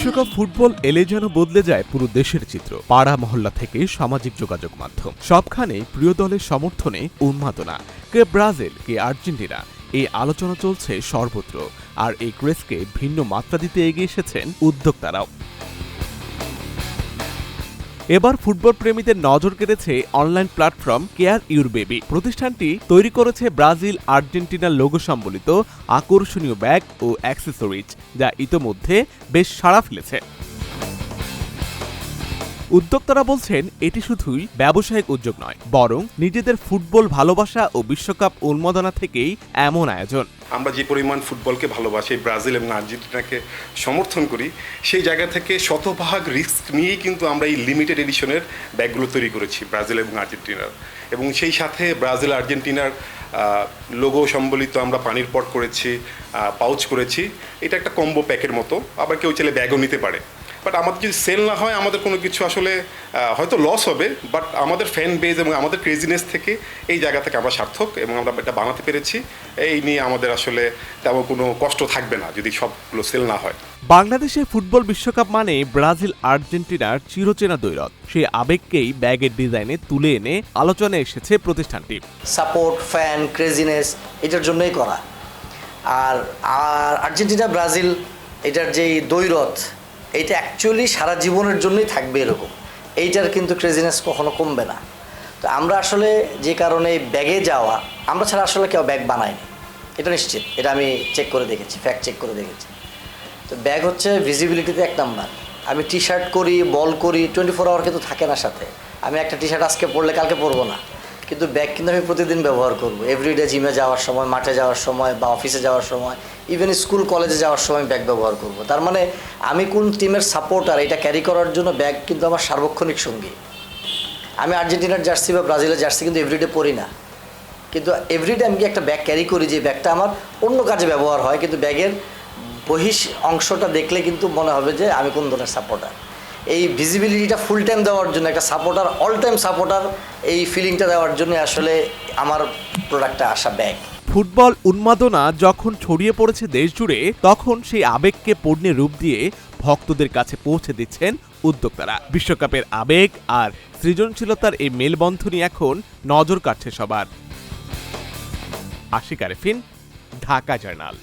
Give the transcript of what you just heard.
বিশ্বকাপ ফুটবল এলে যেন বদলে যায় পুরো দেশের চিত্র। পাড়া মহল্লা থেকে সামাজিক যোগাযোগ মাধ্যম সবখানে প্রিয় দলের সমর্থনে উন্মাদনা। কে ব্রাজিল, কে আর্জেন্টিনা, এই আলোচনা চলছে সর্বত্র। আর এই ক্রেজকে ভিন্ন মাত্রা দিতে এগিয়ে এসেছেন উদ্যোক্তারাও। এবার ফুটবল প্রেমীদের নজর কেড়েছে online platform care your baby. প্রতিষ্ঠানটি তৈরি করেছে ব্রাজিল আর্জেন্টিনার লোগো সম্বলিত আকর্ষণীয় ব্যাগ ও অ্যাক্সেসরিজ, যা ইতোমধ্যে বেশ সাড়া ফেলেছে। উদ্যোক্তারা বলছেন, এটি শুধুই ব্যবসায়িক উদ্যোগ নয়, বরং নিজেদের ফুটবল ভালোবাসা ও বিশ্বকাপ উন্মাদনা থেকেই এমন আয়োজন। আমরা যে পরিমাণ ফুটবলকে ভালোবাসি, ব্রাজিল এবং আর্জেন্টিনাকে সমর্থন করি, সেই জায়গা থেকে শতভাগ রিস্ক নিয়েই কিন্তু আমরা এই লিমিটেড এডিশনের ব্যাগগুলো তৈরি করেছি ব্রাজিল এবং আর্জেন্টিনার। এবং সেই সাথে ব্রাজিল আর্জেন্টিনার লোগো সম্বলিত আমরা পানির পট করেছি, পাউচ করেছি। এটা একটা কম্বো প্যাকের মতো, আবার কেউ চাইলে ব্যাগও নিতে পারে। বাট আমাদের যদি সেল না হয়, আমাদের কোনো কিছু আসলে হয়তো লস হবে, বাট আমাদের ফ্যান বেজ এবং আমাদের ক্রেজিনেস থেকে এই জায়গা থেকে আমরা সার্থক এবং আমরা এটা বানাতে পেরেছি। এই নিয়ে আমাদের আসলে তেমন কোনো কষ্ট থাকবে না যদি সবগুলো সেল না হয়। বাংলাদেশে ফুটবল বিশ্বকাপ মানে ব্রাজিল আর্জেন্টিনার চিরচেনা দ্বৈরথ। সেই আবেগকেই ব্যাগের ডিজাইনে তুলে এনে আলোচনায় এসেছে প্রতিষ্ঠানটি। সাপোর্ট, ফ্যান, ক্রেজিনেস এটার জন্যই করা। আর আর্জেন্টিনা ব্রাজিল এটার যেই দ্বৈরথ, এইটা অ্যাকচুয়ালি সারা জীবনের জন্যই থাকবে এরকম। এইটার কিন্তু ক্রেজিনেস কখনো কমবে না। তো আমরা আসলে যে কারণে ব্যাগে যাওয়া, আমরা ছাড়া আসলে কেউ ব্যাগ বানায়নি, এটা নিশ্চিত। এটা আমি চেক করে দেখেছি, ফ্যাক্ট চেক করে দেখেছি। তো ব্যাগ হচ্ছে ভিজিবিলিটিতে এক নাম্বার। আমি টি শার্ট করি, বল করি, 24 আওয়ার কিন্তু থাকে না সাথে। আমি একটা টি শার্ট আজকে পরলে কালকে পরবো না, কিন্তু ব্যাগ কিন্তু আমি প্রতিদিন ব্যবহার করবো। এভরিডে জিমে যাওয়ার সময়, মাঠে যাওয়ার সময়, বা অফিসে যাওয়ার সময়, ইভেন স্কুল কলেজে যাওয়ার সময় ব্যাগ ব্যবহার করব। তার মানে আমি কোন টিমের সাপোর্টার, এটা ক্যারি করার জন্য ব্যাগ কিন্তু আমার সার্বক্ষণিক সঙ্গী। আমি আর্জেন্টিনার জার্সি বা ব্রাজিলের জার্সি কিন্তু এভরিডে পরি না, কিন্তু এভরিডে আমি একটা ব্যাগ ক্যারি করি, যে ব্যাগটা আমার অন্য কাজে ব্যবহার হয়, কিন্তু ব্যাগের বহিষ অংশটা দেখলে কিন্তু মনে হবে যে আমি কোন ধরনের সাপোর্টার। এই ভিজিবিলিটিটা ফুল টাইম দেওয়ার জন্য, একটা সাপোর্টার, অল টাইম সাপোর্টার, এই ফিলিংটা দেওয়ার জন্য আসলে আমার প্রোডাক্টটা আসা ব্যাগ। ফুটবল উন্মাদনা যখন ছড়িয়ে পড়েছে দেশ জুড়ে, তখন সেই আবেগকে পণ্যে রূপ দিয়ে ভক্তদের কাছে পৌঁছে দিচ্ছেন উদ্যোক্তারা। বিশ্বকাপের আবেগ আর সৃজনশীলতার এই মেলবন্ধনই এখন নজর কাটছে সবার। আশিক আরেফিন, ঢাকা জার্নাল।